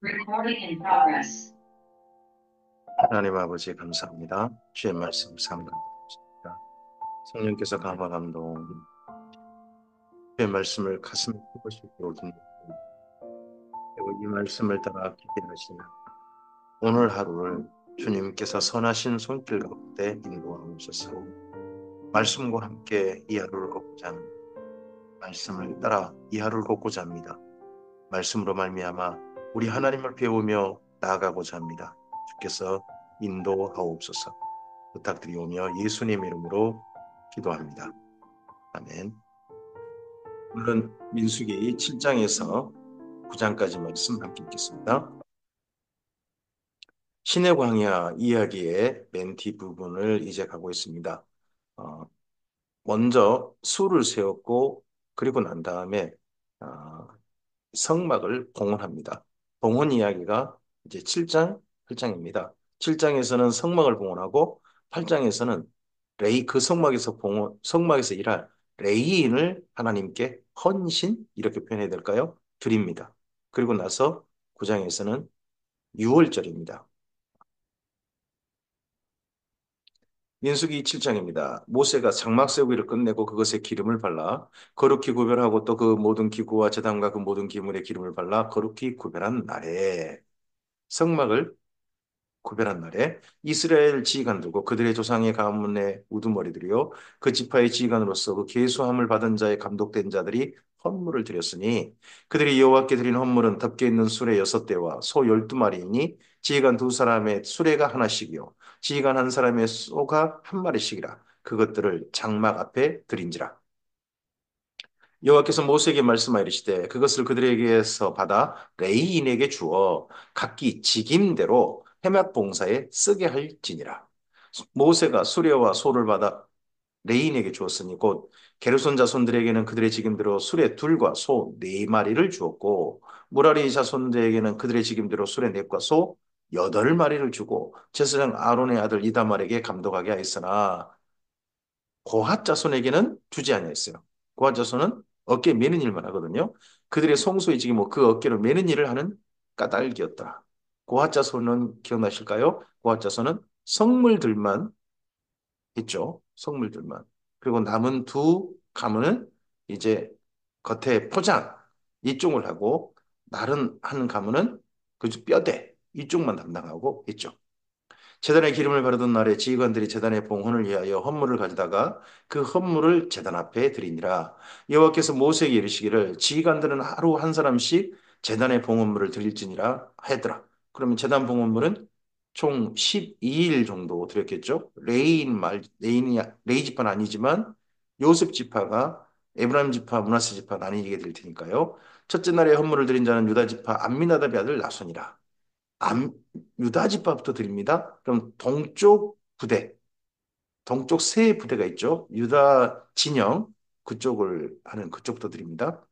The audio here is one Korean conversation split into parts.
Recording in progress. 하나님 아버지 감사합니다. 주의 말씀 감사합니다. 성령께서 감화 감동, 주의 말씀을 가슴에 품고 싶도록 인도하시고 그리고 이 말씀을 따라 기게 하시는 오늘 하루를 주님께서 선하신 손길 가운데 인도하옵소서. 말씀과 함께 이 하루를 걷고자 합니다. 말씀을 따라 이 하루를 걷고자 합니다. 말씀으로 말미암아 우리 하나님을 배우며 나아가고자 합니다. 주께서 인도하옵소서. 부탁드리오며 예수님 이름으로 기도합니다. 아멘. 오늘은 민수기 7장에서 9장까지 말씀 함께 읽겠습니다. 신의 광야 이야기의 맨 뒷부분을 이제 가고 있습니다. 어, 먼저 수를 세웠고 그리고 난 다음에 어, 성막을 봉헌합니다. 봉헌 이야기가 이제 7장, 8장입니다. 7장에서는 성막을 봉헌하고 8장에서는 그 성막에서 일할 레이인을 하나님께 헌신 이렇게 표현해야 될까요? 드립니다. 그리고 나서 9장에서는 6월절입니다. 민수기 7장입니다. 모세가 장막 세우기를 끝내고 그것에 기름을 발라 거룩히 구별하고 또 그 모든 기구와 제단과 그 모든 기물에 기름을 발라 거룩히 구별한 날에 성막을 구별한 날에 이스라엘 지휘관들과 그들의 조상의 가문의 우두머리들이요 그 지파의 지휘관으로서 그 계수함을 받은 자의 감독된 자들이 헌물을 드렸으니 그들이 여호와께 드린 헌물은 덮개 있는 수레 6대와 소 12마리이니 지휘관 두 사람의 수레가 하나씩이요 지휘관 한 사람의 소가 한 마리씩이라 그것들을 장막 앞에 드린지라 여호와께서 모세에게 말씀하시되 그것을 그들에게서 받아 레이인에게 주어 각기 직임대로 회막 봉사에 쓰게 할지니라. 모세가 수레와 소를 받아 레인에게 주었으니 곧 게르손 자손들에게는 그들의 직임대로 수레 둘과 소 네 마리를 주었고 무라리 자손들에게는 그들의 직임대로 수레 넷과 소 8마리를 주고 제사장 아론의 아들 이다말에게 감독하게 하였으나 고핫 자손에게는 주지 아니했어요. 고핫 자손은 어깨 매는 일만 하거든요. 그들의 성소의 직이 뭐 그 어깨를 매는 일을 하는 까닭이었다. 고핫 자손은 기억나실까요? 고핫 자손은 성물들만 있죠. 성물들만. 그리고 남은 두 가문은 이제 겉에 포장 이쪽을 하고 다른 한 가문은 그 뼈대 이쪽만 담당하고 있죠. 제단에 기름을 바르던 날에 지휘관들이 제단의 봉헌을 위하여 헌물을 가져다가 그 헌물을 제단 앞에 드리니라. 여호와께서 모세에게 이르시기를 지휘관들은 하루 한 사람씩 제단의 봉헌물을 드릴지니라 하였더라. 그러면 제단 봉헌물은 총 12일 정도 드렸겠죠. 레이 지파는 아니지만 요셉 지파가 에브라임 지파, 므낫세 지파 나뉘게 될 테니까요. 첫째 날에 헌물을 드린 자는 유다 지파 암미나답의 아들 나손이라. 암, 유다 지파부터 드립니다. 그럼 동쪽 부대, 동쪽 세 부대가 있죠. 유다 진영 그쪽을 하는 그쪽부터 드립니다.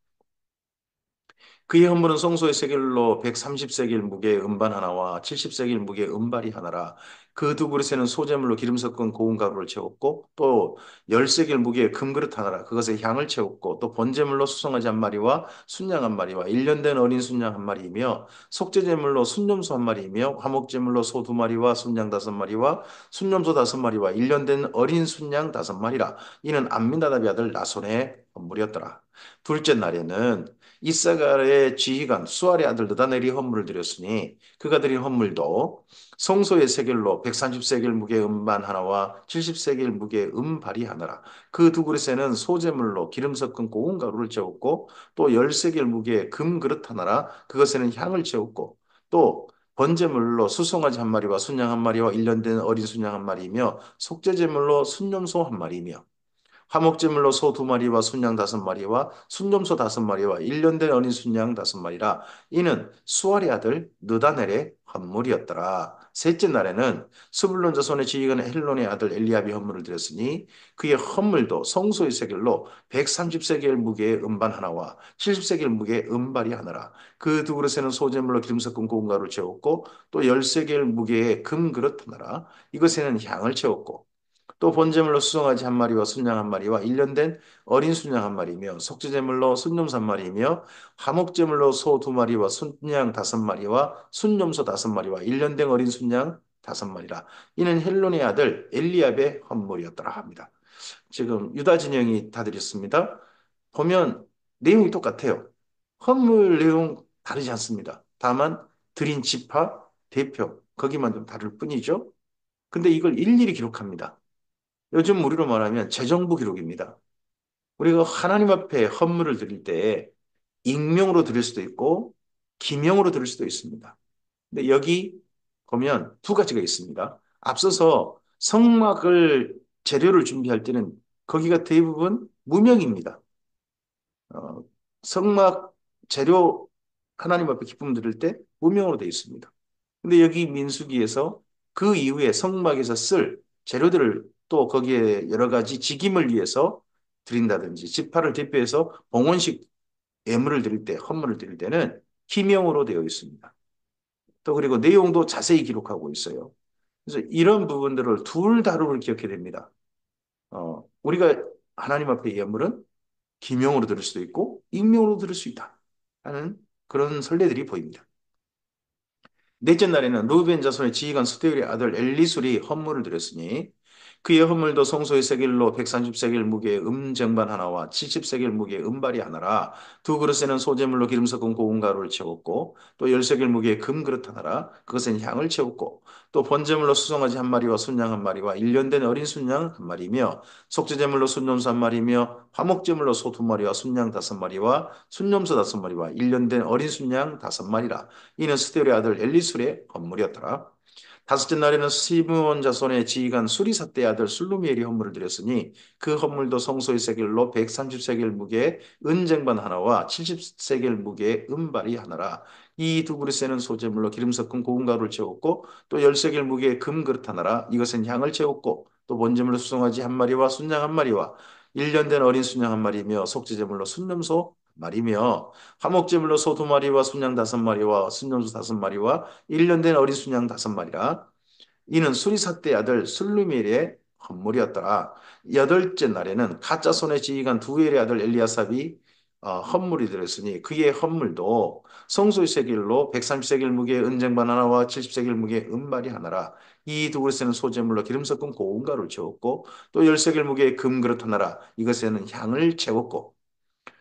그의 헌물은 성소의 세겔로 130세겔 무게의 음반 하나와 70세겔 무게의 은발이 하나라. 그 두 그릇에는 소재물로 기름 섞은 고운 가루를 채웠고 또 10세겔 무게의 금그릇 하나라. 그것에 향을 채웠고 또 번제물로 수송아지 한 마리와 순양 한 마리와 일년된 어린 순양 한 마리이며 속죄제물로 순념소 한 마리이며 화목제물로 소 두 마리와 순양 다섯 마리와 순념소 다섯 마리와 일년된 어린 순양 다섯 마리라. 이는 암민다답의 아들 나손의 헌물이었더라. 둘째 날에는 이사갈의 지휘관 수알의 아들 느다넬이 헌물을 드렸으니 그가 드린 헌물도 성소의 세겔로 130세겔 무게의 음반 하나와 70세겔 무게의 음발이 하나라. 그 두 그릇에는 소재물로 기름 섞은 고운 가루를 채웠고 또 10세겔 무게의 금 그릇 하나라. 그것에는 향을 채웠고 또 번제물로 수송아지 한 마리와 순양 한 마리와 일년된 어린 순양 한 마리이며 속죄제물로 순념소 한 마리이며 화목제물로 소 두 마리와 순양 다섯 마리와 순념소 다섯 마리와 일년된 어린 순양 다섯 마리라. 이는 수알의 아들 느다넬의 헌물이었더라. 셋째 날에는 스불론 자손의 지휘관 헬론의 아들 엘리압이 헌물을 드렸으니 그의 헌물도 성소의 세겔로 130세겔 무게의 음반 하나와 70세겔 무게의 음발이 하나라. 그 두 그릇에는 소재물로 기름 섞은 고운 가루를 채웠고 또 10세겔 무게의 금 그릇 하나라. 이것에는 향을 채웠고 또 번제물로 수송아지 한 마리와 순양 한 마리와 일년된 어린 순양 한 마리며 속죄제물로 순놈 한 마리며 화목제물로 소 두 마리와 순양 다섯 마리와 순염소 다섯 마리와 일년된 어린 순양 다섯 마리라. 이는 헬론의 아들 엘리압의 헌물이었더라 합니다. 지금 유다 진영이 다 드렸습니다. 보면 내용이 똑같아요. 헌물 내용 다르지 않습니다. 다만 드린 지파, 대표 거기만 좀 다를 뿐이죠. 근데 이걸 일일이 기록합니다. 요즘 우리로 말하면 재정부 기록입니다. 우리가 하나님 앞에 헌물을 드릴 때 익명으로 드릴 수도 있고 기명으로 드릴 수도 있습니다. 근데 여기 보면 두 가지가 있습니다. 앞서서 성막을 재료를 준비할 때는 거기가 대부분 무명입니다. 어, 성막 재료 하나님 앞에 기쁨 드릴 때 무명으로 되어 있습니다. 근데 여기 민수기에서 그 이후에 성막에서 쓸 재료들을 또 거기에 여러 가지 직임을 위해서 드린다든지 지파를 대표해서 봉헌식 예물을 드릴 때, 헌물을 드릴 때는 기명으로 되어 있습니다. 또 그리고 내용도 자세히 기록하고 있어요. 그래서 이런 부분들을 둘 다를 기억해야 됩니다. 우리가 하나님 앞에 예물은 기명으로 들을 수도 있고 익명으로 들을 수 있다 하는 그런 선례들이 보입니다. 넷째 날에는 루벤 자손의 지휘관 수대엘의 아들 엘리술이 헌물을 드렸으니 그의 헌물도 성소의 세겔로 130세겔 무게의 음쟁반 하나와 70세겔 무게의 은발이 하나라. 두 그릇에는 소재물로 기름 섞은 고운 가루를 채웠고 또 10세겔 무게의 금그릇 하나라. 그것엔 향을 채웠고 또 번제물로 수송아지 한 마리와 순양 한 마리와 일년된 어린 순양 한 마리며 속죄제물로 순염소 한 마리며 화목제물로 소 두 마리와 순양 다섯 마리와 순염소 다섯 마리와 일년된 어린 순양 다섯 마리라. 이는 스데울의 아들 엘리술의 건물이었더라. 다섯째 날에는 시므온 자손의 지휘관 수리사떼의 아들 술루미엘이 헌물을 드렸으니 그 헌물도 성소의 세겔로 130세겔 무게의 은쟁반 하나와 70세겔 무게의 은발이 하나라. 이 두 그릇에는 소재물로 기름 섞은 고운 가루를 채웠고 또 10세겔 무게의 금그릇 하나라. 이것은 향을 채웠고 또 번제물로 수송아지 한 마리와 순양 한 마리와 1년 된 어린 순양 한 마리며 속죄제물로 순념소 말이며 화목제물로 소 두 마리와 순양 다섯 마리와 순염소 다섯 마리와 1년 된 어린 순양 다섯 마리라. 이는 수리사대 아들 술루멜의 헌물이었더라. 여덟째 날에는 가짜 손에 지휘관 두엘의 아들 엘리야삽이 헌물이 들었으니 그의 헌물도 성소의 세겔로 130세겔 무게의 은쟁반 하나와 70세겔 무게의 은발이 하나라. 이 두 그릇에는 소재물로 기름 섞은 고운 가루를 채웠고 또 10세겔 무게의 금그릇 하나라. 이것에는 향을 채웠고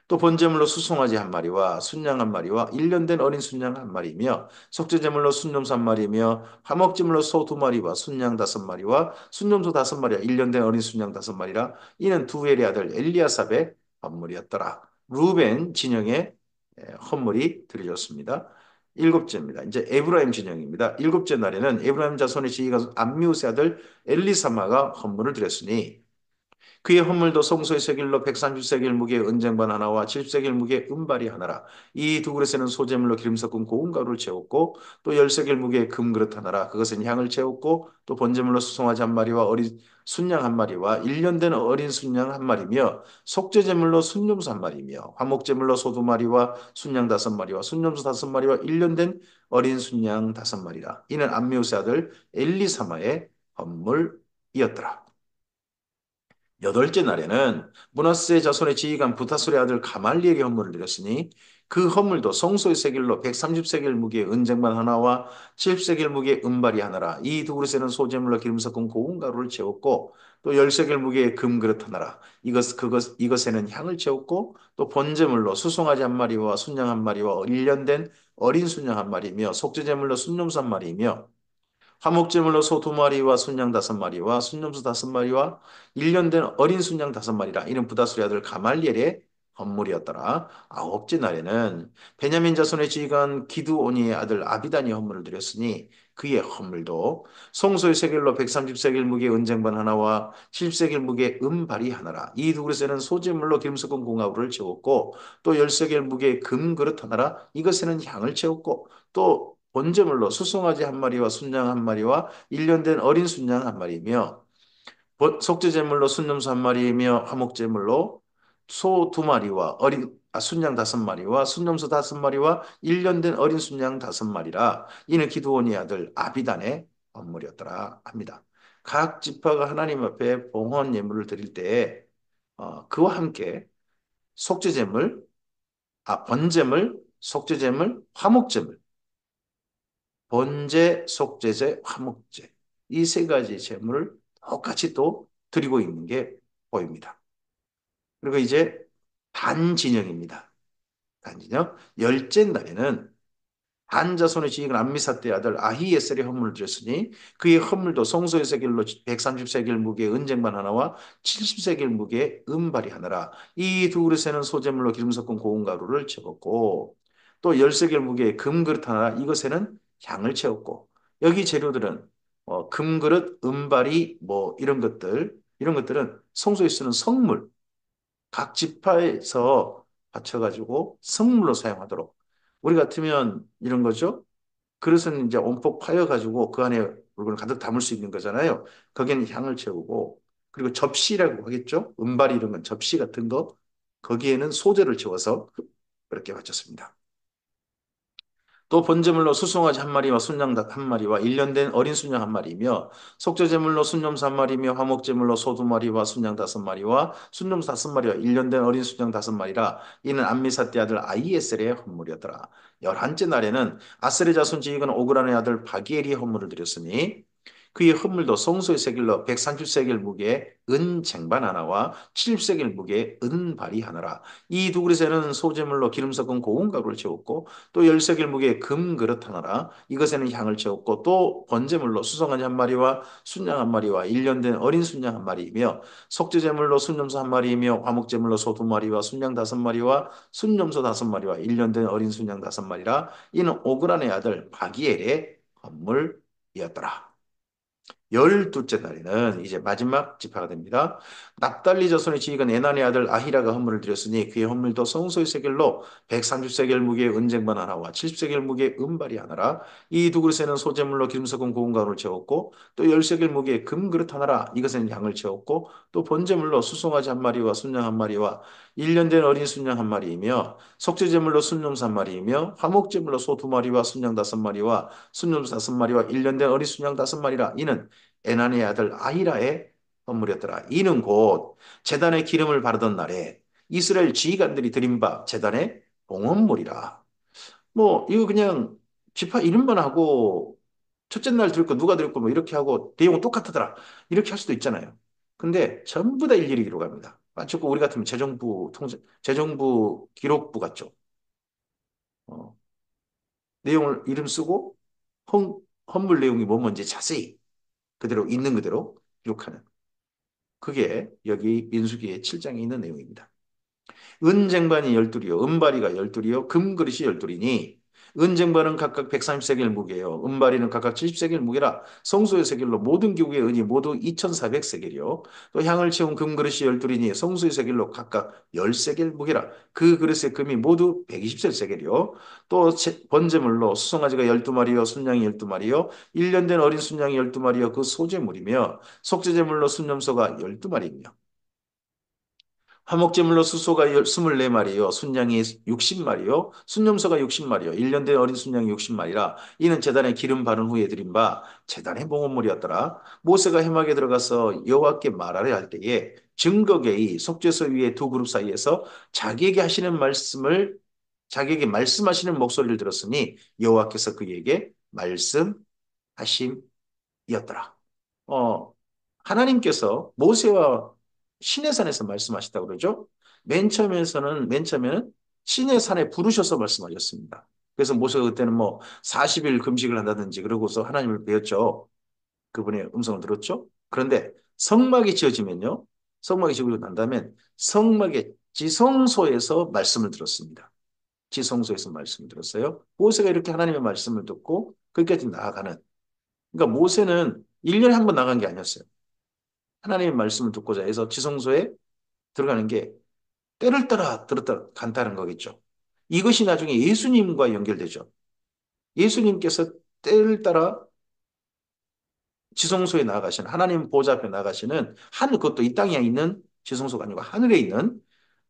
또 번제물로 수송아지 한 마리와 순양 한 마리와 1년 된 어린 순양 한 마리며 속죄제물로 순염소 한 마리며 화목제물로 소 두 마리와 순양 다섯 마리와 순염소 다섯 마리와 1년 된 어린 순양 다섯 마리라. 이는 두엘의 아들 엘리야삽의 헌물이었더라. 루벤 진영의 헌물이 드려졌습니다. 일곱째입니다. 이제 에브라임 진영입니다. 일곱째 날에는 에브라임 자손의 지휘가 암미우스의 아들 엘리사마가 헌물을 드렸으니 그의 헌물도 성소의 세겔로 130세겔 무게의 은쟁반 하나와 70세겔 무게의 은발이 하나라. 이 두 그릇에는 소재물로 기름 섞은 고운 가루를 채웠고 또 10세겔 무게의 금그릇 하나라. 그것은 향을 채웠고 또 번제물로 수송아지 한 마리와 어린 순양 한 마리와 1년 된 어린 순양 한 마리며 속죄제물로 순염소 한 마리며 화목제물로 소 두 마리와 순양 다섯 마리와 순염소 다섯 마리와 1년 된 어린 순양 다섯 마리라. 이는 암미우스 아들 엘리사마의 헌물이었더라. 여덟째 날에는 므낫세 자손의 지휘관 부타술의 아들 가말리엘이 헌물을 드렸으니 그 헌물도 성소의 세겔로 130세겔 무게의 은쟁반 하나와 70세겔 무게의 은발이 하나라. 이 두 그릇에는 소재물로 기름 섞은 고운 가루를 채웠고 또 10세겔 무게의 금그릇 하나라. 이것에는 향을 채웠고 또 번제물로 수송아지 한 마리와 순양 한 마리와 1년 된 어린 순양 한 마리며 속죄제물로 순놈소 한 마리며 화목제물로 소 두 마리와 순양 다섯 마리와 순염소 다섯 마리와 1년 된 어린 순양 다섯 마리라. 이는 부다스리 아들 가말리엘의 헌물이었더라. 아홉째 날에는 베냐민 자손의 지휘관 기드오니의 아들 아비단이 헌물을 드렸으니 그의 헌물도 성소의 세겔로 130세겔 무게의 은쟁반 하나와 70세겔 무게의 은발이 하나라. 이 두 그릇에는 소재물로 기름 섞은 공화우를 채웠고 또 10세겔 무게의 금그릇 하나라. 이것에는 향을 채웠고 또 번제물로 수송아지 한 마리와 순양 한 마리와 1년 된 어린 순양 한 마리며 속죄제물로 순염소 한 마리이며 화목제물로 소 두 마리와 순양 다섯 마리와 순염소 다섯 마리와 1년 된 어린 순양 다섯 마리라. 이는 기드온의 아들 아비단의 헌물이었더라 합니다. 각 지파가 하나님 앞에 봉헌 예물을 드릴 때 그와 함께 속죄제물, 번제물, 속죄제물, 화목제물, 번제, 속죄제, 화목제 이 세 가지 제물을 똑같이 또 드리고 있는 게 보입니다. 그리고 이제 단진영입니다. 단진영 열째 날에는 한 자손의 지익은 암미사대의 아들 아히에셀의 헌물을 드렸으니 그의 헌물도 성소의 세겔로 130세겔 무게의 은쟁반 하나와 70세겔 무게의 은발이 하나라. 이 두 그릇에는 소재물로 기름 섞은 고운 가루를 채웠고 또 10세겔 무게의 금그릇 하나 이것에는 향을 채웠고 여기 재료들은 금그릇, 은발이 뭐 이런 것들은 성소에 쓰는 성물 각 지파에서 받쳐가지고 성물로 사용하도록 우리 같으면 이런 거죠. 그릇은 이제 온폭 파여가지고 그 안에 물건을 가득 담을 수 있는 거잖아요. 거기에는 향을 채우고 그리고 접시라고 하겠죠. 은발 이런 건 접시 같은 거 거기에는 소재를 채워서 그렇게 바쳤습니다. 또 번제물로 수송아지 한 마리와 순양 한 마리와 일년된 어린 순양 한 마리며 속죄제물로 순염소 한 마리며 화목제물로 소 두 마리와 순양 다섯 마리와 순염소 다섯 마리와 일년된 어린 순양 다섯 마리라 이는 암미사대 아들 아이에셀의 헌물이었더라. 열한째 날에는 아셀의 자손 지익은 오그란의 아들 바기엘이 헌물을 드렸으니 그의 헌물도 성소의 세겔로 130세겔 무게의 은 쟁반 하나와 70세겔 무게의 은 발이 하나라. 이 두 그릇에는 소재물로 기름 섞은 고운 가루를 채웠고 또 열세겔 무게의 금 그릇 하나라. 이것에는 향을 채웠고 또 번제물로 수송아지 한 마리와 순양 한 마리와 일년된 어린 순양 한 마리이며 속죄제물로 순염소 한 마리이며 화목제물로 소 두 마리와 순양 다섯 마리와 순염소 다섯 마리와 일년된 어린 순양 다섯 마리라. 이는 오그란의 아들 바기엘의 건물이었더라. 열둘째 날에는 이제 마지막 지파가 됩니다. 납달리 자손의 지휘관 에난의 아들 아히라가 헌물을 드렸으니 그의 헌물도 성소의 세겔로 130세겔 무게의 은쟁반 하나와 70세겔 무게의 은발이 하나라. 이 두 그릇에는 소재물로 기름 섞은 고운 가루를 채웠고 또 10세겔 무게의 금그릇 하나라. 이것에는 양을 채웠고 또 번제물로 수송아지 한 마리와 순양 한 마리와 1년 된 어린 순양 한 마리이며 속죄제물로 순염소 한 마리이며 화목제물로 소 두 마리와 순양 다섯 마리와 순염소 다섯 마리와 1년 된 어린 순양 다섯 마리라. 이는 에나니의 아들 아히라의 건물이었더라. 이는 곧 제단에 기름을 바르던 날에 이스라엘 지휘관들이 드린 바 제단의 봉헌물이라. 뭐 이거 그냥 지파 이름만 하고 첫째 날 드릴 거 누가 드릴 거 뭐 이렇게 하고 내용은 똑같더라. 이렇게 할 수도 있잖아요. 근데 전부 다 일일이 기록합니다. 마치 우리 같으면 재정부 기록부 같죠. 어, 내용을 이름 쓰고 헌물 내용이 뭐 뭔지 자세히 그대로 있는 그대로 기록하는. 그게 여기 민수기의 7장에 있는 내용입니다. 은쟁반이 열둘이요 은바리가 열둘이요 금그릇이 열둘이니 은쟁반은 각각 130세겔 무게요. 은바리는 각각 70세겔 무게라 성소의 세겔로 모든 기구의 은이 모두 2400세겔이요. 또 향을 채운 금그릇이 열둘이니 성소의 세겔로 각각 10세겔 무게라 그 그릇의 금이 모두 120세겔이요. 또 번제물로 수송아지가 12마리요. 순양이 12마리요. 1년 된 어린 순양이 12마리요. 그 소제물이며 속죄제물로 순염소가 12마리이며 화목제물로 수소가 24마리요, 순양이 60마리요, 순염소가 60마리요, 1년 된 어린 순양이 60마리라. 이는 제단에 기름 바른 후에 드린 바 제단의 봉헌물이었더라. 모세가 회막에 들어가서 여호와께 말하려 할 때에 증거계의 속죄소 위에 두 그룹 사이에서 자기에게 하시는 말씀을 자기에게 말씀하시는 목소리를 들었으니 여호와께서 그에게 말씀하심이었더라. 어, 하나님께서 모세와 시내 산에서 말씀하셨다고 그러죠. 맨 처음에는 시내 산에 부르셔서 말씀하셨습니다. 그래서 모세가 그때는 뭐 40일 금식을 한다든지 그러고서 하나님을 배웠죠. 그분의 음성을 들었죠. 그런데 성막이 지어지면요. 성막이 지어지고 난 다음에 성막의 지성소에서 말씀을 들었습니다. 지성소에서 말씀을 들었어요. 모세가 이렇게 하나님의 말씀을 듣고 거기까지 나아가는. 그러니까 모세는 1년에 한 번 나간 게 아니었어요. 하나님의 말씀을 듣고자 해서 지성소에 들어가는 게 때를 따라 들었다 간다는 거겠죠. 이것이 나중에 예수님과 연결되죠. 예수님께서 때를 따라 지성소에 나아가시는 하나님 보좌 앞에 나가시는 하늘 그것도 이 땅에 있는 지성소가 아니고 하늘에 있는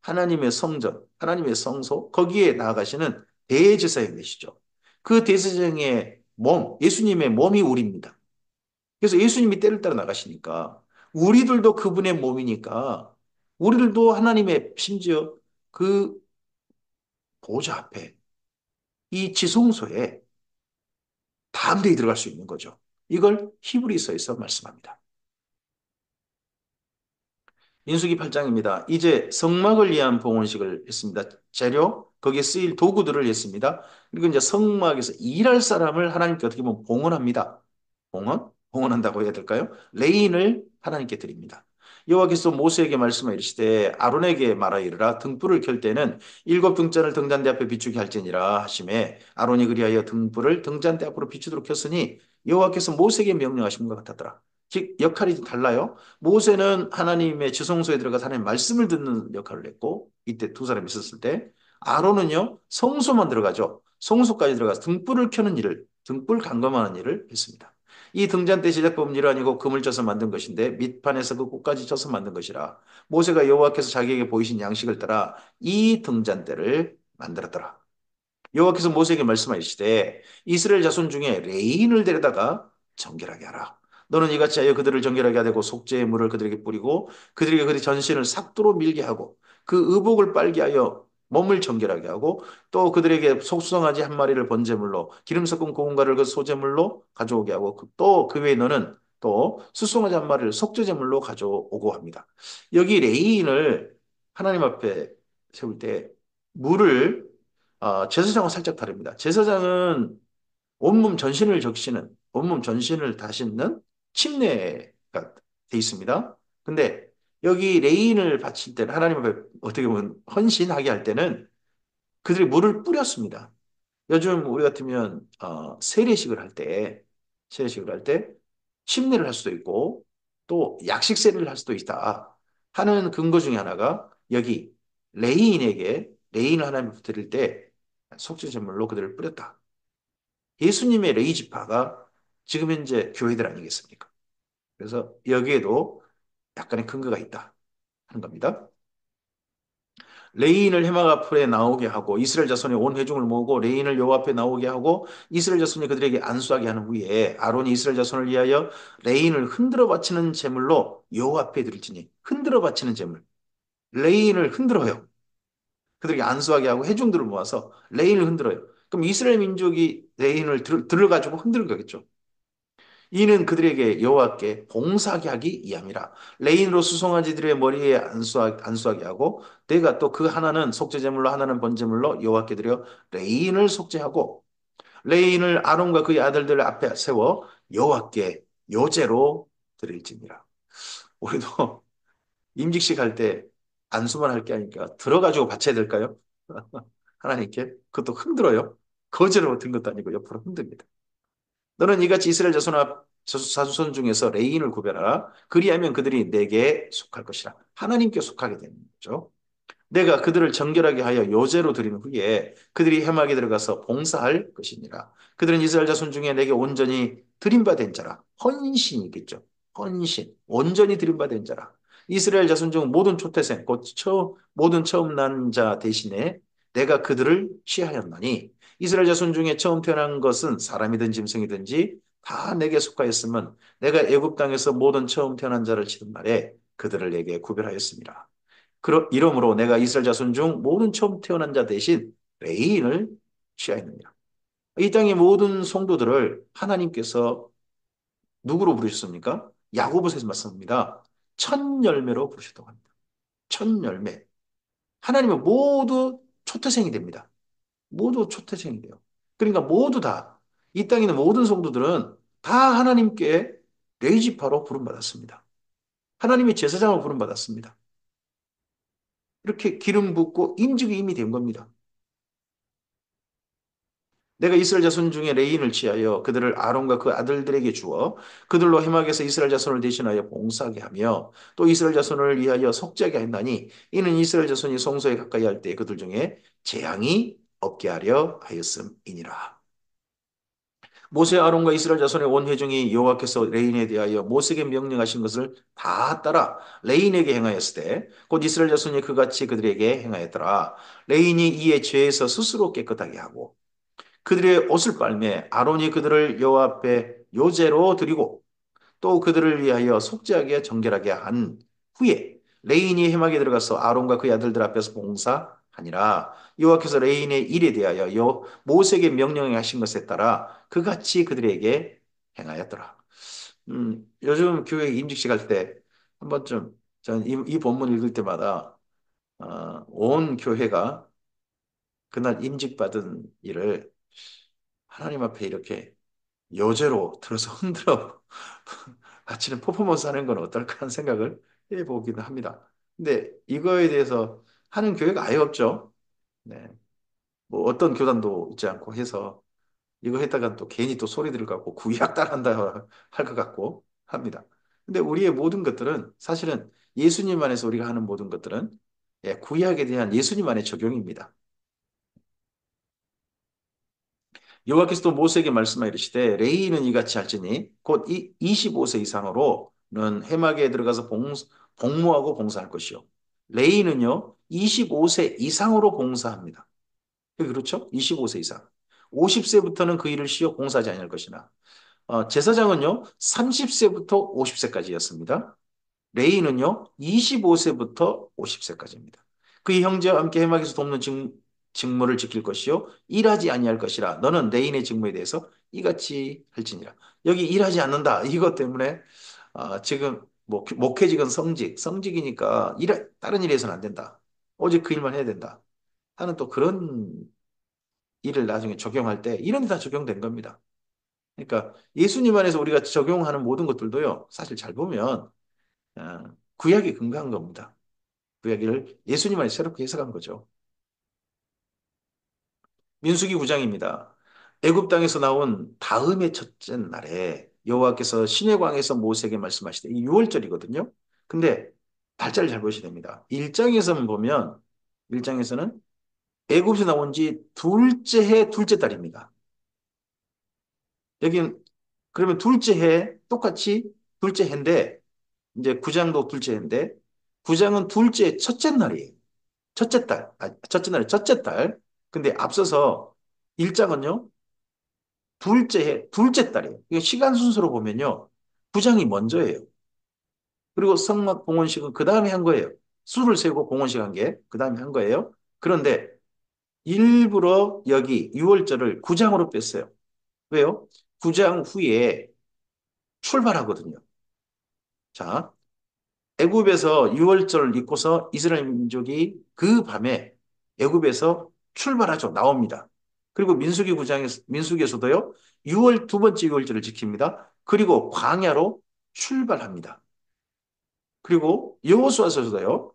하나님의 성전, 하나님의 성소 거기에 나아가시는 대제사장이 되시죠. 그 대제사장의 몸, 예수님의 몸이 우리입니다. 그래서 예수님이 때를 따라 나가시니까 우리들도 그분의 몸이니까 우리들도 하나님의 심지어 그 보좌 앞에 이 지성소에 담대히 들어갈 수 있는 거죠. 이걸 히브리서에서 말씀합니다. 민수기 8장입니다. 이제 성막을 위한 봉헌식을 했습니다. 재료, 거기에 쓰일 도구들을 했습니다. 그리고 이제 성막에서 일할 사람을 하나님께 어떻게 보면 봉헌합니다. 봉헌? 봉헌한다고 해야 될까요? 레인을 하나님께 드립니다. 여호와께서 모세에게 말씀하 이르시되 아론에게 말하 이르라 등불을 켤 때는 일곱 등잔을 등잔대 앞에 비추게 할지니라 하심에 아론이 그리하여 등불을 등잔대 앞으로 비추도록 켰으니 여호와께서 모세에게 명령하신 것 같았더라. 즉 역할이 달라요. 모세는 하나님의 지성소에 들어가서 하나님 말씀을 듣는 역할을 했고 이때 두 사람이 있었을 때 아론은요 성소만 들어가죠. 성소까지 들어가서 등불을 켜는 일을 등불 감금하는 일을 했습니다. 이 등잔대 제작법은 일환이고 금을 쪄서 만든 것인데 밑판에서 그 끝까지 쪄서 만든 것이라 모세가 여호와께서 자기에게 보이신 양식을 따라 이 등잔대를 만들었더라. 여호와께서 모세에게 말씀하시되 이스라엘 자손 중에 레인을 데려다가 정결하게 하라. 너는 이같이 하여 그들을 정결하게 하되고 속죄의 물을 그들에게 뿌리고 그들에게 그들의 전신을 삭도로 밀게 하고 그 의복을 빨게 하여 몸을 정결하게 하고 또 그들에게 속수성아지 한 마리를 번제물로 기름 섞은 고운가를 그 소제물로 가져오게 하고 또 그 외에 너는 또 수송아지 한 마리를 속죄제물로 가져오고 합니다. 여기 레인을 하나님 앞에 세울 때 물을 제사장은 살짝 다릅니다. 제사장은 온몸 전신을 적시는, 온몸 전신을 다 씻는 침례가 돼 있습니다. 근데 여기 레인을 바칠 때는 하나님 앞에 어떻게 보면 헌신하게 할 때는 그들이 물을 뿌렸습니다. 요즘 우리 같으면 세례식을 할 때, 세례식을 할 때 침례를 할 수도 있고 또 약식 세례를 할 수도 있다 하는 근거 중에 하나가 여기 레인에게 레인을 하나님 앞에 드릴 때 속죄 제물로 그들을 뿌렸다. 예수님의 레이 지파가 지금 현재 교회들 아니겠습니까? 그래서 여기에도 약간의 근거가 있다 하는 겁니다. 레인을 해막 앞에 나오게 하고 이스라엘 자손의 온 회중을 모으고 레인을 여호와 앞에 나오게 하고 이스라엘 자손이 그들에게 안수하게 하는 후에 아론이 이스라엘 자손을 위하여 레인을 흔들어 바치는 제물로 여호와 앞에 드릴지니 흔들어 바치는 제물 레인을 흔들어요. 그들에게 안수하게 하고 회중들을 모아서 레인을 흔들어요. 그럼 이스라엘 민족이 레인을 들어가지고 흔드는 거겠죠. 이는 그들에게 여호와께 봉사하게 하기 이함이라. 레인으로 수송아지들의 머리에 안수하게 하고 내가 또 그 하나는 속죄제물로 하나는 번제물로 여호와께 드려 레인을 속죄하고 레인을 아론과 그의 아들들 앞에 세워 여호와께 요제로 드릴지니라. 우리도 임직식 할 때 안수만 할 게 아니니까 들어가지고 바쳐야 될까요? 하나님께 그것도 흔들어요. 거제로 든 것도 아니고 옆으로 흔듭니다. 너는 이같이 이스라엘 자손 중에서 레인을 구별하라. 그리하면 그들이 내게 속할 것이라. 하나님께 속하게 되는 거죠. 내가 그들을 정결하게 하여 요제로 드린 후에 그들이 회막에 들어가서 봉사할 것이니라. 그들은 이스라엘 자손 중에 내게 온전히 드림받은 자라. 헌신이겠죠. 헌신. 온전히 드림받은 자라. 이스라엘 자손 중 모든 초태생, 곧 모든 처음 난 자 대신에 내가 그들을 취하였나니 이스라엘 자손 중에 처음 태어난 것은 사람이든 짐승이든지 다 내게 속하였으면 내가 애굽 땅에서 모든 처음 태어난 자를 치는 날에 그들을 내게 구별하였습니다. 이러므로 내가 이스라엘 자손 중 모든 처음 태어난 자 대신 레인을 취하였느니라. 이 땅의 모든 성도들을 하나님께서 누구로 부르셨습니까? 야고보서에서 말씀합니다. 첫 열매로 부르셨다고 합니다. 첫 열매. 하나님은 모두 초태생이 됩니다. 모두 초태생이 돼요. 그러니까 모두 다, 이 땅에 있는 모든 성도들은 다 하나님께 레이지파로 부름받았습니다. 하나님의 제사장으로 부름받았습니다. 이렇게 기름 붓고 임직이 이미 된 겁니다. 내가 이스라엘 자손 중에 레인을 취하여 그들을 아론과 그 아들들에게 주어 그들로 해막에서 이스라엘 자손을 대신하여 봉사하게 하며 또 이스라엘 자손을 위하여 속죄하게 했나니 이는 이스라엘 자손이 성소에 가까이 할 때 그들 중에 재앙이 없게 하려 하였음이니라. 모세 아론과 이스라엘 자손의 온 회중이 여호와께서 레인에 대하여 모세에게 명령하신 것을 다 따라 레인에게 행하였을 때 곧 이스라엘 자손이 그같이 그들에게 행하였더라. 레인이 이에 죄에서 스스로 깨끗하게 하고 그들의 옷을 빨매 아론이 그들을 여호와 앞에 요제로 드리고 또 그들을 위하여 속죄하게 정결하게 한 후에 레인이 회막에 들어가서 아론과 그의 아들들 앞에서 봉사하니라. 여호와께서 레인의 일에 대하여 모세에게 명령하신 것에 따라 그같이 그들에게 행하였더라. 요즘 교회 임직식 할 때 한 번쯤 저는 이 본문 읽을 때마다 온 교회가 그날 임직받은 일을 하나님 앞에 이렇게 여제로 들어서 흔들어 바치는 퍼포먼스 하는 건 어떨까 하는 생각을 해보기도 합니다. 근데 이거에 대해서 하는 교회가 아예 없죠. 네. 뭐 어떤 교단도 있지 않고 해서 이거 했다가 또 괜히 또 소리 들을 것 같고 구약 따라한다 할 것 같고 합니다. 근데 우리의 모든 것들은 사실은 예수님 안에서 우리가 하는 모든 것들은 구약에 대한 예수님 안의 적용입니다. 여호와께서도 모세에게 말씀하여 이르시되 레이는 이같이 할지니 곧 25세 이상으로는 회막에 들어가서 복무하고 봉사할 것이요. 레이는요 25세 이상으로 봉사합니다. 그렇죠? 25세 이상. 50세부터는 그 일을 쉬어 봉사하지 아니할 것이나 제사장은요 30세부터 50세까지였습니다. 레이는요, 25세부터 50세까지입니다. 그의 형제와 함께 해막에서 돕는 직무를 지킬 것이요, 일하지 아니할 것이라. 너는 레인의 직무에 대해서 이같이 할지니라. 여기 일하지 않는다. 이것 때문에 지금 뭐 목회직은 성직이니까 다른 일에 서는안 된다. 오직 그 일만 해야 된다. 하는 또 그런 일을 나중에 적용할 때 이런 게 다 적용된 겁니다. 그러니까 예수님 안에서 우리가 적용하는 모든 것들도요, 사실 잘 보면 구약에 근거한 겁니다. 구약을 예수님 안에 새롭게 해석한 거죠. 민수기 9장입니다. 애굽 땅에서 나온 다음의 첫째 날에 여호와께서 시내광에서 모세에게 말씀하시되 이 6월절이거든요. 근데 달짜를 잘 보셔야 됩니다. 1장에서는 보면 1장에서는 애굽에서 나온 지 둘째 해 둘째 달입니다. 여긴 그러면 둘째 해 똑같이 둘째 해인데 이제 9장도 둘째 해인데 9장은 둘째 첫째 날이에요. 첫째 날에 첫째 달. 근데 앞서서 일장은요, 둘째 달이에요. 이게 시간 순서로 보면요, 부장이 먼저예요. 그리고 성막 봉헌식은 그 다음에 한 거예요. 수를 세고 봉헌식 한 게 그 다음에 한 거예요. 그런데 일부러 여기 6월절을 9장으로 뺐어요. 왜요? 9장 후에 출발하거든요. 자, 애굽에서 유월절을 입고서 이스라엘 민족이 그 밤에 애굽에서 출발하죠. 나옵니다. 그리고 민수기 9장에서 민수기에서도요. 6월 두 번째 유월절을 지킵니다. 그리고 광야로 출발합니다. 그리고 여호수아서도요.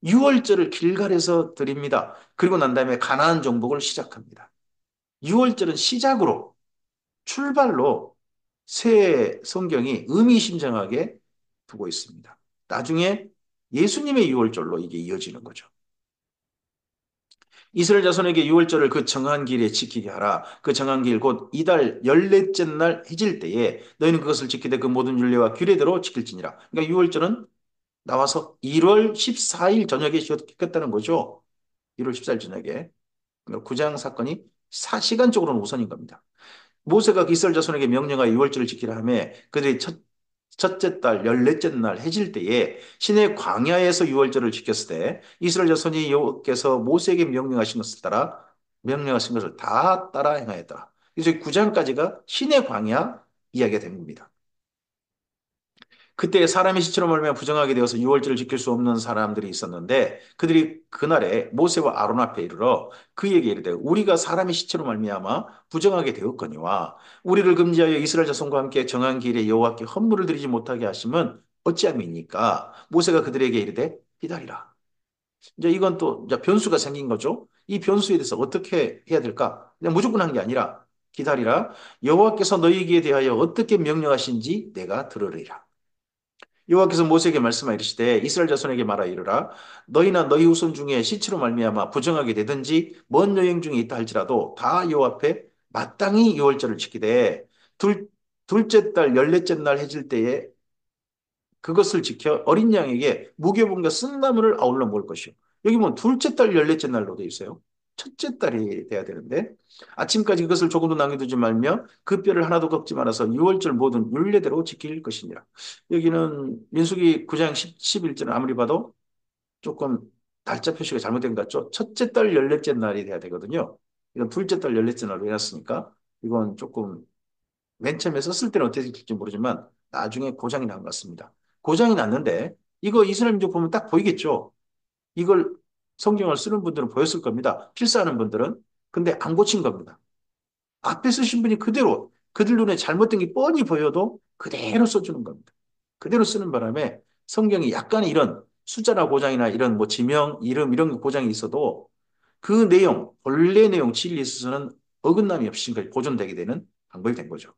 6월절을 길갈에서 드립니다. 그리고 난 다음에 가나안 정복을 시작합니다. 6월절은 시작으로 출발로 새 성경이 의미심장하게 두고 있습니다. 나중에 예수님의 유월절로 이게 이어지는 거죠. 이스라엘 자손에게 유월절을 그 정한 길에 지키게 하라. 그 정한 길 곧 이달 열넷째 날 해질 때에 너희는 그것을 지키되 그 모든 율례와 규례대로 지킬지니라. 그러니까 유월절은 나와서 1월 14일 저녁에 시켰다는 거죠. 1월 14일 저녁에. 그러니까 구장 사건이 시간적으로는 우선인 겁니다. 모세가 이스라엘 자손에게 명령하여 유월절을 지키라 하며 그들이 첫째 달 열넷째 날 해질 때에 시내 광야에서 유월절을 지켰을 때 이스라엘 자손이 여호와께서 모세에게 명령하신 것을 다 따라 행하였더라. 그래서 9장까지가 시내 광야 이야기가 된 겁니다. 그때 사람의 시체로 말미암아 부정하게 되어서 유월절을 지킬 수 없는 사람들이 있었는데 그들이 그날에 모세와 아론 앞에 이르러 그에게 이르되 우리가 사람의 시체로 말미암아 부정하게 되었거니와 우리를 금지하여 이스라엘 자손과 함께 정한 길에 여호와께 헌물을 드리지 못하게 하심은 어찌함이니까 모세가 그들에게 이르되 기다리라. 이제 이건 또 이제 변수가 생긴 거죠. 이 변수에 대해서 어떻게 해야 될까? 그냥 무조건 한 게 아니라 기다리라. 여호와께서 너희에게 대하여 어떻게 명령하신지 내가 들으리라. 여호와께서 모세에게 말씀하여 이르시되 이스라엘 자손에게 말하 이르라 너희나 너희 후손 중에 시체로 말미암아 부정하게 되든지 먼 여행 중에 있다 할지라도 다 여호와 앞에 마땅히 유월절을 지키되 둘 둘째 달 열넷째 날 해질 때에 그것을 지켜 어린 양에게 무교분과 쓴나물을 아울러 먹을 것이요. 여기 보면 둘째 달 열넷째 날로 돼 있어요. 첫째 딸이 돼야 되는데 아침까지 그것을 조금도 남겨두지 말며 그 뼈를 하나도 꺾지 말아서 유월절 모든 율례대로 지킬 것이니라. 여기는 민수기 9장 11절은 아무리 봐도 조금 달짜 표시가 잘못된 것 같죠? 첫째 달 열넷째 날이 돼야 되거든요. 이건 둘째 달 열넷째 날로 해놨으니까 이건 조금 맨 처음에 썼을 때는 어떻게 될지 모르지만 나중에 고장이 난 것 같습니다. 고장이 났는데 이거 이스라엘 민족 보면 딱 보이겠죠? 이걸 성경을 쓰는 분들은 보였을 겁니다. 필사하는 분들은. 근데 안 고친 겁니다. 앞에 쓰신 분이 그대로 그들 눈에 잘못된 게 뻔히 보여도 그대로 써주는 겁니다. 그대로 쓰는 바람에 성경이 약간의 이런 숫자나 고장이나 이런 뭐 지명, 이름 이런 고장이 있어도 그 내용, 본래 내용 진리에 있어서는 어긋남이 없이 보존되게 되는 방법이 된 거죠.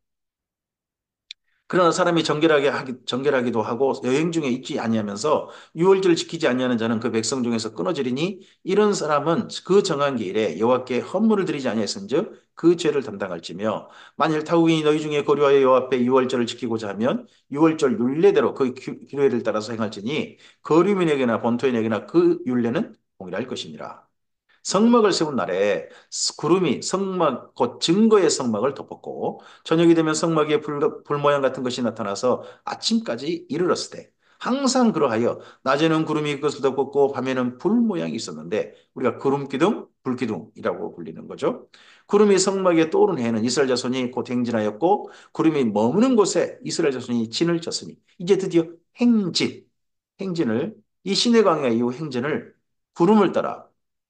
그러나 사람이 정결하기도 하고 여행 중에 있지 아니하면서 유월절을 지키지 아니하는 자는 그 백성 중에서 끊어지리니 이런 사람은 그 정한 기일에 여호와께 헌물을 드리지 아니했은즉 그 죄를 담당할지며 만일 타국인이 너희 중에 거류하여 여호와 앞에 유월절을 지키고자 하면 유월절 율례대로 그 규례를 따라서 행할지니 거류민에게나 본토인에게나 그 율례는 동일할 것이니라. 성막을 세운 날에 구름이 성막 곧 증거의 성막을 덮었고 저녁이 되면 성막에 불 모양 같은 것이 나타나서 아침까지 이르렀을 때 항상 그러하여 낮에는 구름이 그것을 덮었고 밤에는 불 모양이 있었는데 우리가 구름 기둥, 불 기둥이라고 불리는 거죠. 구름이 성막에 떠오른 해에는 이스라엘 자손이 곧 행진하였고 구름이 머무는 곳에 이스라엘 자손이 진을 쳤으니 이제 드디어 행진을 이 시내 광야 이후 행진을 구름을 따라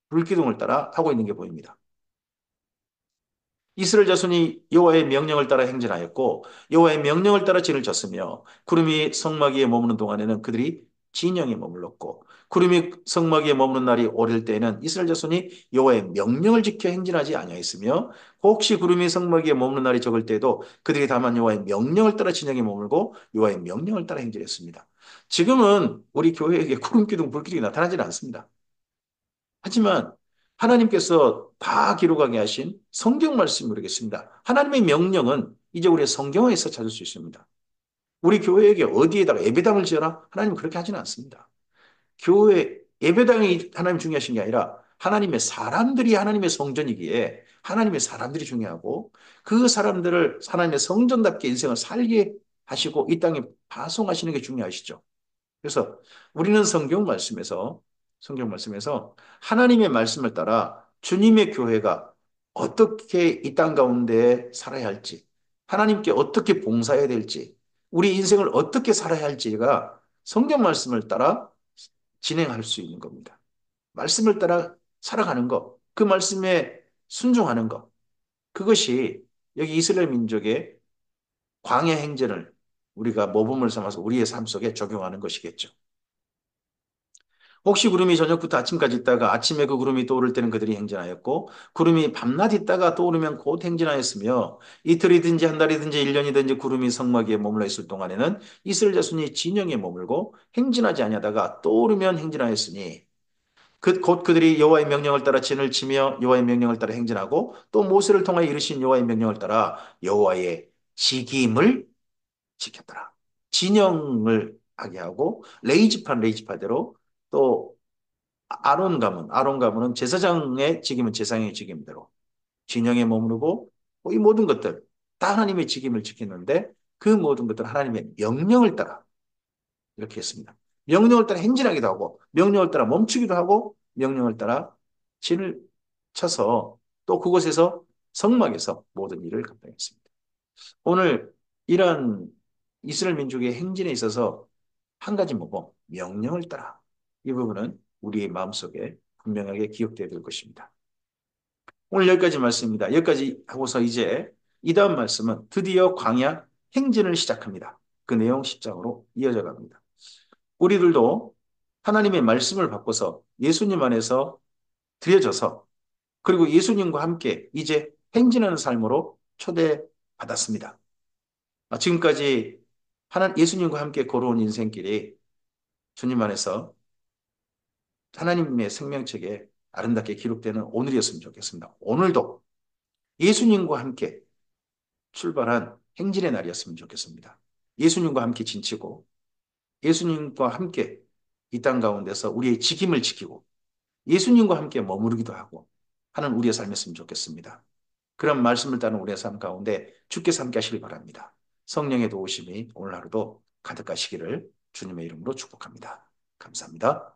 불기둥을 따라 하고 있는 게 보입니다. 이스라엘 자손이 여호와의 명령을 따라 행진하였고 여호와의 명령을 따라 진을 쳤으며 구름이 성막 위에 머무는 동안에는 그들이 진영에 머물렀고 구름이 성막 위에 머무는 날이 오를 때에는 이스라엘 자손이 여호와의 명령을 지켜 행진하지 아니하였으며 혹시 구름이 성막 위에 머무는 날이 적을 때에도 그들이 다만 여호와의 명령을 따라 진영에 머물고 여호와의 명령을 따라 행진했습니다. 지금은 우리 교회에게 구름 기둥, 불 기둥이 나타나지는 않습니다. 하지만 하나님께서 다 기록하게 하신 성경 말씀이 모르겠습니다. 하나님의 명령은 이제 우리의 성경에서 찾을 수 있습니다. 우리 교회에게 어디에다가 예배당을 지어라? 하나님은 그렇게 하지는 않습니다. 교회 예배당이 하나님 중요하신 게 아니라 하나님의 사람들이 하나님의 성전이기에 하나님의 사람들이 중요하고 그 사람들을 하나님의 성전답게 인생을 살게 하시고 이 땅에 파송하시는 게 중요하시죠. 그래서 우리는 성경 말씀에서 하나님의 말씀을 따라 주님의 교회가 어떻게 이 땅 가운데 살아야 할지, 하나님께 어떻게 봉사해야 될지, 우리 인생을 어떻게 살아야 할지가 성경 말씀을 따라 진행할 수 있는 겁니다. 말씀을 따라 살아가는 것, 그 말씀에 순종하는 것, 그것이 여기 이스라엘 민족의 광야 행전을 우리가 모범을 삼아서 우리의 삶 속에 적용하는 것이겠죠. 혹시 구름이 저녁부터 아침까지 있다가 아침에 그 구름이 떠오를 때는 그들이 행진하였고 구름이 밤낮 있다가 떠오르면 곧 행진하였으며 이틀이든지 한 달이든지 1년이든지 구름이 성막 위에 머물러 있을 동안에는 이스라엘 자손이 진영에 머물고 행진하지 아니하다가 떠오르면 행진하였으니 곧 그들이 여호와의 명령을 따라 진을 치며 여호와의 명령을 따라 행진하고 또 모세를 통하여 이르신 여호와의 명령을 따라 여호와의 직임을 지켰더라. 진영을 하게 하고 레이지파대로 또 아론 가문은 제사장의 직임은 제사장의 직임대로 진영에 머무르고 이 모든 것들 다 하나님의 직임을 지켰는데 그 모든 것들 하나님의 명령을 따라 이렇게 했습니다. 명령을 따라 행진하기도 하고 명령을 따라 멈추기도 하고 명령을 따라 진을 쳐서 또 그곳에서 성막에서 모든 일을 감당했습니다. 오늘 이러한 이스라엘 민족의 행진에 있어서 한 가지 모범, 명령을 따라. 이 부분은 우리의 마음속에 분명하게 기억되어야 될 것입니다. 오늘 여기까지 말씀입니다. 여기까지 하고서 이제 이 다음 말씀은 드디어 광야 행진을 시작합니다. 그 내용 10장으로 이어져 갑니다. 우리들도 하나님의 말씀을 바꿔서 예수님 안에서 드려져서 그리고 예수님과 함께 이제 행진하는 삶으로 초대받았습니다. 지금까지 예수님과 함께 걸어온 인생길이 주님 안에서 하나님의 생명책에 아름답게 기록되는 오늘이었으면 좋겠습니다. 오늘도 예수님과 함께 출발한 행진의 날이었으면 좋겠습니다. 예수님과 함께 진치고 예수님과 함께 이 땅 가운데서 우리의 직임을 지키고 예수님과 함께 머무르기도 하고 하는 우리의 삶이었으면 좋겠습니다. 그런 말씀을 따른 우리의 삶 가운데 주께서 함께 하시길 바랍니다. 성령의 도우심이 오늘 하루도 가득하시기를 주님의 이름으로 축복합니다. 감사합니다.